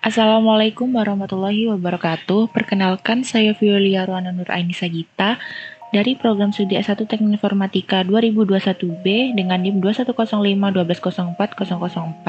Assalamualaikum warahmatullahi wabarakatuh. Perkenalkan, saya Violia Ruana Nurainisa Gita dari program studi S1 Teknik Informatika 2021B dengan NIM 2105 1204004.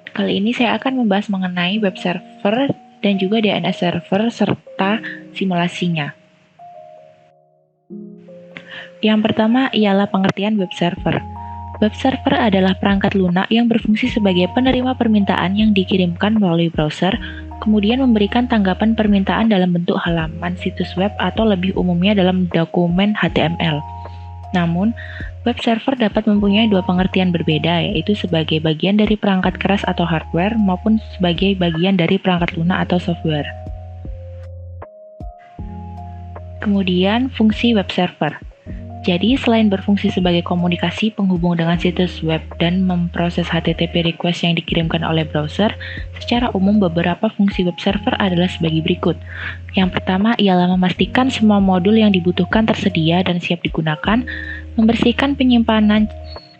Kali ini saya akan membahas mengenai web server dan juga DNS server serta simulasinya. Yang pertama ialah pengertian web server. Web server adalah perangkat lunak yang berfungsi sebagai penerima permintaan yang dikirimkan melalui browser, kemudian memberikan tanggapan permintaan dalam bentuk halaman situs web atau lebih umumnya dalam dokumen HTML. Namun, web server dapat mempunyai dua pengertian berbeda, yaitu sebagai bagian dari perangkat keras atau hardware maupun sebagai bagian dari perangkat lunak atau software. Kemudian, fungsi web server. Jadi, selain berfungsi sebagai komunikasi penghubung dengan situs web dan memproses HTTP request yang dikirimkan oleh browser, secara umum beberapa fungsi web server adalah sebagai berikut. Yang pertama ialah memastikan semua modul yang dibutuhkan tersedia dan siap digunakan, membersihkan penyimpanan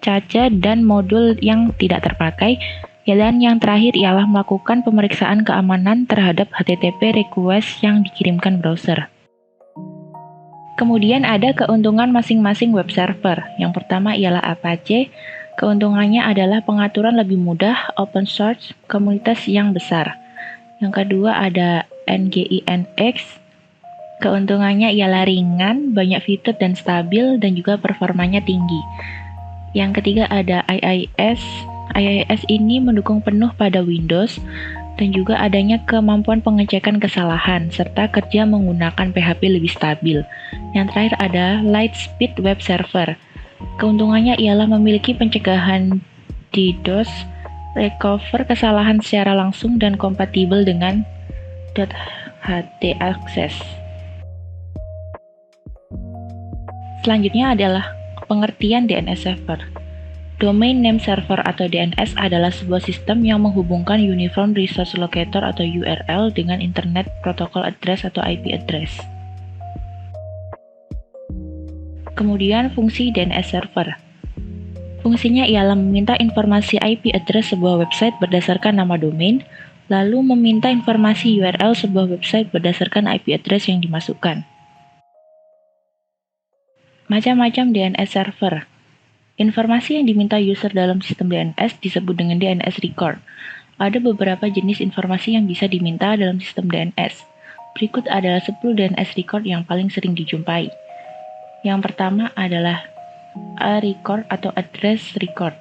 cache dan modul yang tidak terpakai, dan yang terakhir ialah melakukan pemeriksaan keamanan terhadap HTTP request yang dikirimkan browser. Kemudian ada keuntungan masing-masing web server. Yang pertama ialah Apache. Keuntungannya adalah pengaturan lebih mudah, open source, komunitas yang besar. Yang kedua ada NGINX. Keuntungannya ialah ringan, banyak fitur dan stabil, dan juga performanya tinggi. Yang ketiga ada IIS. IIS ini mendukung penuh pada Windows, dan juga adanya kemampuan pengecekan kesalahan, serta kerja menggunakan PHP lebih stabil. Yang terakhir ada Lightspeed Web Server. Keuntungannya ialah memiliki pencegahan DDoS, recover kesalahan secara langsung, dan kompatibel dengan .ht access. Selanjutnya adalah pengertian DNS server. Domain Name Server atau DNS adalah sebuah sistem yang menghubungkan Uniform Resource Locator atau URL dengan Internet Protocol Address atau IP address. Kemudian fungsi DNS Server. Fungsinya ialah meminta informasi IP address sebuah website berdasarkan nama domain, lalu meminta informasi URL sebuah website berdasarkan IP address yang dimasukkan. Macam-macam DNS Server. Informasi yang diminta user dalam sistem DNS disebut dengan DNS record. Ada beberapa jenis informasi yang bisa diminta dalam sistem DNS. Berikut adalah 10 DNS record yang paling sering dijumpai. Yang pertama adalah A record atau address record.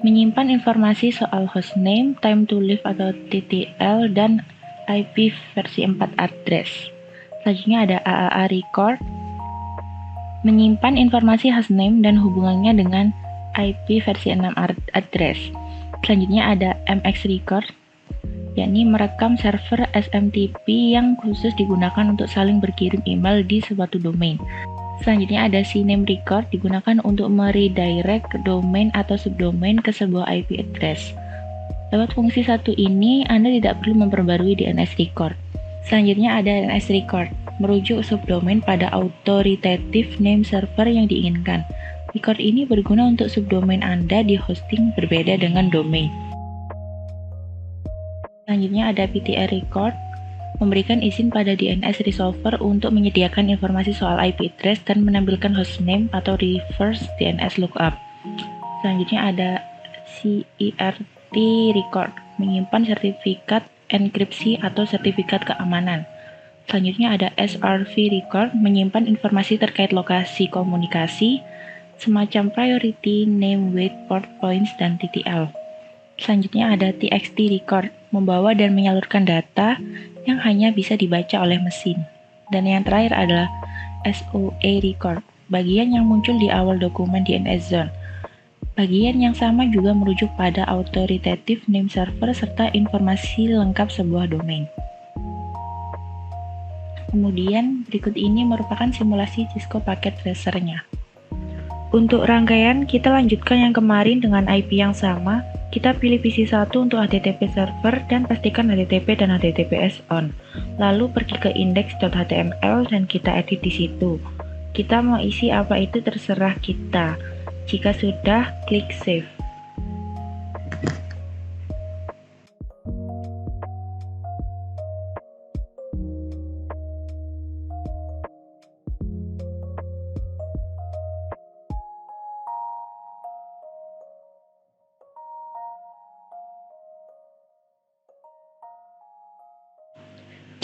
Menyimpan informasi soal hostname, time to live atau TTL, dan IP versi 4 address. Selanjutnya ada AAA record. Menyimpan informasi hostname dan hubungannya dengan IP versi 6 address. Selanjutnya ada MX record, yakni merekam server SMTP yang khusus digunakan untuk saling berkirim email di suatu domain. Selanjutnya ada CNAME record, digunakan untuk meredirect domain atau subdomain ke sebuah IP address. Lewat fungsi satu ini, Anda tidak perlu memperbarui DNS record. Selanjutnya ada DNS record, merujuk subdomain pada authoritative name server yang diinginkan. Record ini berguna untuk subdomain Anda di hosting berbeda dengan domain. Selanjutnya ada PTR record, memberikan izin pada DNS resolver untuk menyediakan informasi soal IP address dan menampilkan hostname atau reverse DNS lookup. Selanjutnya ada CERT record, menyimpan sertifikat enkripsi atau sertifikat keamanan. Selanjutnya ada SRV record, menyimpan informasi terkait lokasi komunikasi, semacam priority, name, wait, port, points, dan TTL. Selanjutnya ada TXT record, membawa dan menyalurkan data yang hanya bisa dibaca oleh mesin. Dan yang terakhir adalah SOA record, bagian yang muncul di awal dokumen DNS zone. Bagian yang sama juga merujuk pada authoritative name server serta informasi lengkap sebuah domain. Kemudian berikut ini merupakan simulasi Cisco Packet Tracer-nya. Untuk rangkaian, kita lanjutkan yang kemarin dengan IP yang sama. Kita pilih PC1 untuk HTTP server dan pastikan HTTP dan HTTPS on. Lalu pergi ke index.html dan kita edit di situ. Kita mau isi apa itu terserah kita. Jika sudah, klik save.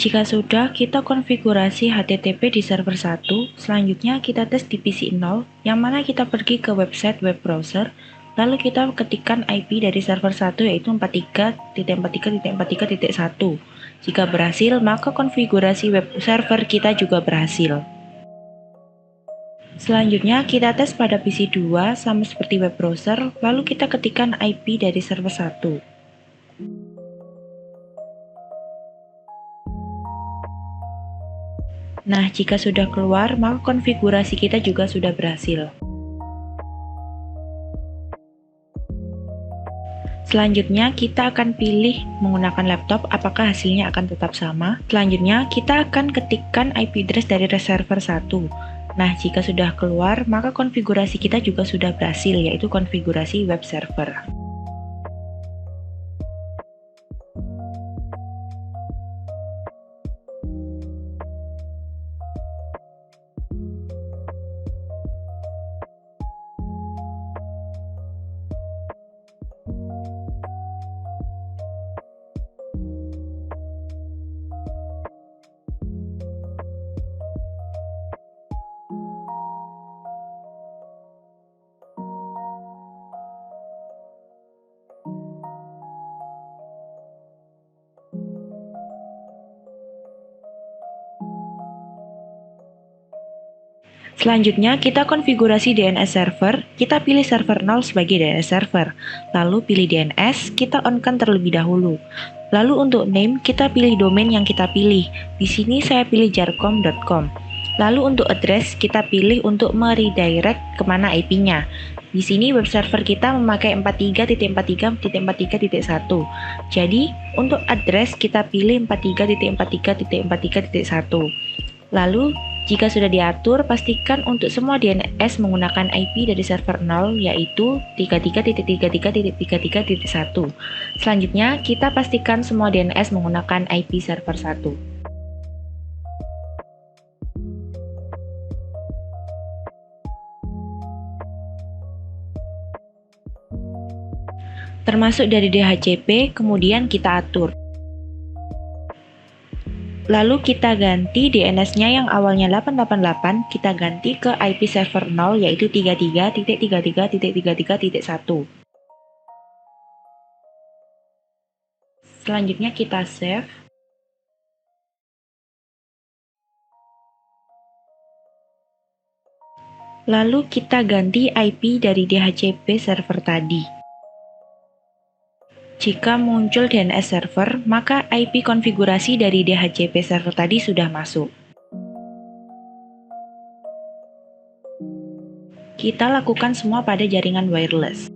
Jika sudah, kita konfigurasi HTTP di server 1, selanjutnya kita tes di PC 0, yang mana kita pergi ke website web browser, lalu kita ketikkan IP dari server 1 yaitu 43.43.43.1. Jika berhasil, maka konfigurasi web server kita juga berhasil. Selanjutnya, kita tes pada PC 2 sama seperti web browser, lalu kita ketikkan IP dari server 1. Nah, jika sudah keluar, maka konfigurasi kita juga sudah berhasil. Selanjutnya, kita akan pilih menggunakan laptop apakah hasilnya akan tetap sama. Selanjutnya, kita akan ketikkan IP address dari server 1. Nah, jika sudah keluar, maka konfigurasi kita juga sudah berhasil, yaitu konfigurasi web server. Selanjutnya, kita konfigurasi DNS server, kita pilih server 0 sebagai DNS server, lalu pilih DNS, kita on-kan terlebih dahulu. Lalu untuk name, kita pilih domain yang kita pilih. Di sini saya pilih jarcom.com. Lalu untuk address, kita pilih untuk meredirect kemana IP-nya. Di sini web server kita memakai 43.43.43.1. Jadi, untuk address kita pilih 43.43.43.1. Lalu, jika sudah diatur, pastikan untuk semua DNS menggunakan IP dari server 0 yaitu 33.33.33.1. Selanjutnya, kita pastikan semua DNS menggunakan IP server 1. Termasuk dari DHCP, kemudian kita atur. Lalu kita ganti DNS-nya yang awalnya 888, kita ganti ke IP server 0 yaitu 33.33.33.1. Selanjutnya kita save. Lalu kita ganti IP dari DHCP server tadi. Jika muncul DNS server, maka IP konfigurasi dari DHCP server tadi sudah masuk. Kita lakukan semua pada jaringan wireless.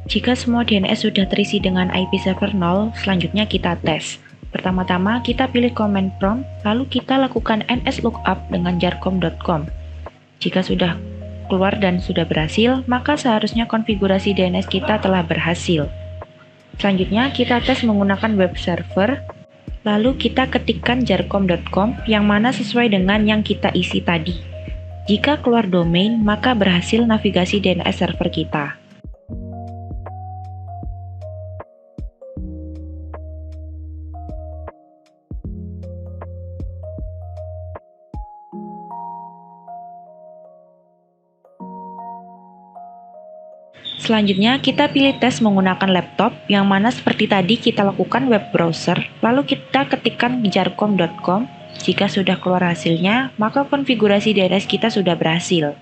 Jika semua DNS sudah terisi dengan IP server 0, selanjutnya kita tes. Pertama-tama kita pilih command prompt, lalu kita lakukan nslookup dengan jarcom.com. Jika sudah keluar dan sudah berhasil, maka seharusnya konfigurasi DNS kita telah berhasil. Selanjutnya kita tes menggunakan web server, lalu kita ketikkan jarcom.com yang mana sesuai dengan yang kita isi tadi. Jika keluar domain, maka berhasil navigasi DNS server kita. Selanjutnya, kita pilih tes menggunakan laptop, yang mana seperti tadi kita lakukan web browser, lalu kita ketikkan jarcom.com. Jika sudah keluar hasilnya, maka konfigurasi DNS kita sudah berhasil.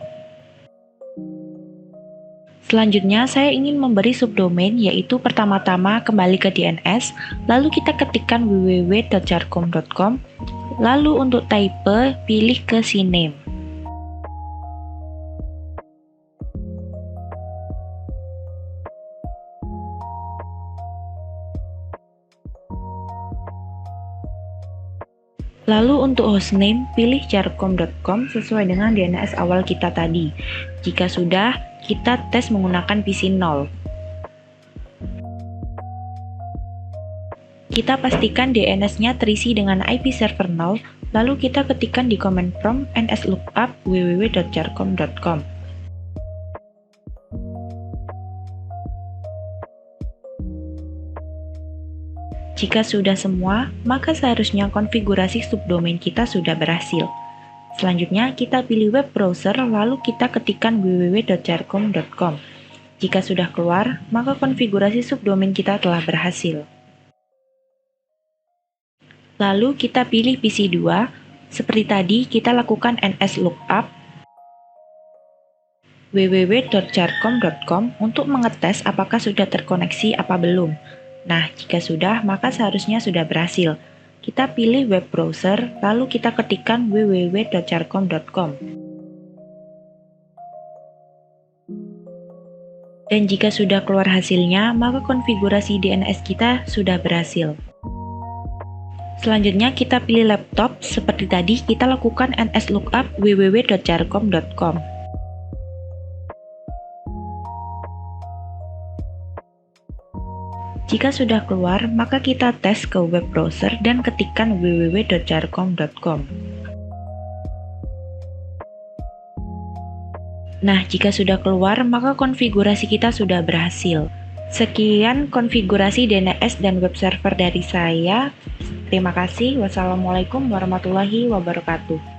Selanjutnya, saya ingin memberi subdomain, yaitu pertama-tama kembali ke DNS, lalu kita ketikkan www.jarcom.com, lalu untuk type, pilih ke cname. Lalu untuk hostname, pilih jarcom.com sesuai dengan DNS awal kita tadi. Jika sudah, kita tes menggunakan PC 0. Kita pastikan DNS-nya terisi dengan IP server 0, lalu kita ketikkan di command prompt nslookup www.jarcom.com. Jika sudah semua, maka seharusnya konfigurasi subdomain kita sudah berhasil. Selanjutnya, kita pilih web browser, lalu kita ketikkan www.jarcom.com. Jika sudah keluar, maka konfigurasi subdomain kita telah berhasil. Lalu kita pilih PC 2. Seperti tadi, kita lakukan nslookup www.jarcom.com untuk mengetes apakah sudah terkoneksi apa belum. Nah, jika sudah, maka seharusnya sudah berhasil. Kita pilih web browser, lalu kita ketikkan www.jarcom.com. Dan jika sudah keluar hasilnya, maka konfigurasi DNS kita sudah berhasil. Selanjutnya kita pilih laptop, seperti tadi kita lakukan nslookup www.jarcom.com. Jika sudah keluar, maka kita tes ke web browser dan ketikkan www.jarcom.com. Nah, jika sudah keluar, maka konfigurasi kita sudah berhasil. Sekian konfigurasi DNS dan web server dari saya. Terima kasih. Wassalamualaikum warahmatullahi wabarakatuh.